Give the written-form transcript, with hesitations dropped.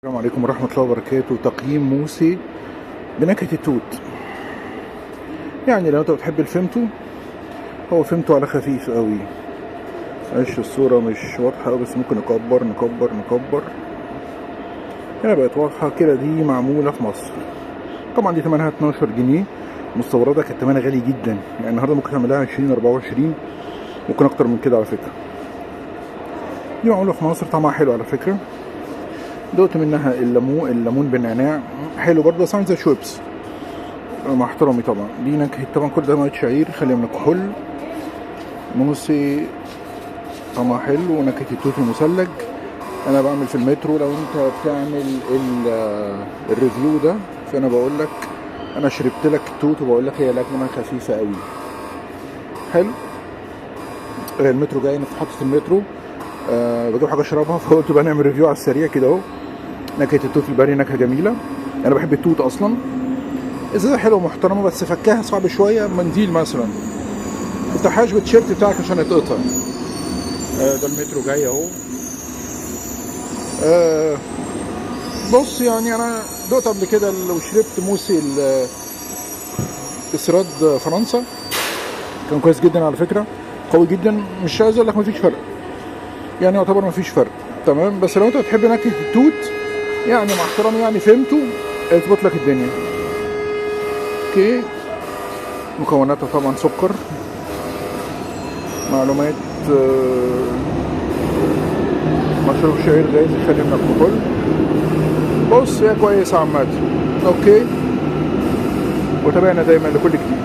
السلام عليكم ورحمة الله وبركاته. تقييم موسي بنكهة التوت. يعني لو انت بتحب الفيمتو، هو فيمتو على خفيف قوي. معلش الصورة مش واضحة قوي، بس ممكن نكبر. هنا بقت واضحة كده. دي معمولة في مصر. طبعا دي ثمنها 12 جنيه. مستوردة كانت ثمنها غالي جدا، يعني النهارده ممكن تعملها 20 24، ممكن اكتر من كده على فكرة. دي معمولة في مصر، طعمها حلو على فكرة. دوت منها الليمون بالنعناع حلو برضه، بس عامل زي شويبس مع احترامي طبعا. دي نكهة طبعا، كل ده مية شعير خالية من الكحول. موسي طعمها حلو، ونكهة التوت المثلج. انا بعمل في المترو، لو انت بتعمل الريفيو ده فانا بقول لك انا شربت لك التوت، وبقول لك هي لكنه خفيفة قوي. حلو. المترو جاي في محطة المترو. بجيب حاجة اشربها، فقلت بقى نعمل ريفيو على السريع كده اهو. نكهة التوت البري نكهة جميلة. انا بحب التوت اصلا. ازازة حلوة ومحترمة، بس فكاها صعب شوية. منديل مثلا، متفتحهاش بالتيشيرت بتاعك عشان يتقطع. ده المترو جاي اهو. بص، يعني انا دقت قبل كده لو شربت موسي استيراد فرنسا، كان كويس جدا على فكرة، قوي جدا. مش عايز اقول لك مفيش فرق، يعني يعتبر مفيش فرق تمام. بس لو انت بتحب نكهة التوت، يعني مع احترامي يعني فهمته، اظبط لك الدنيا. اوكي. مكوناتها طبعا سكر، معلومات، مشروب شعير غاز يخلي من الكحول. بص، هي كويسة عامة. اوكي. وتابعنا دايما لكل جديد.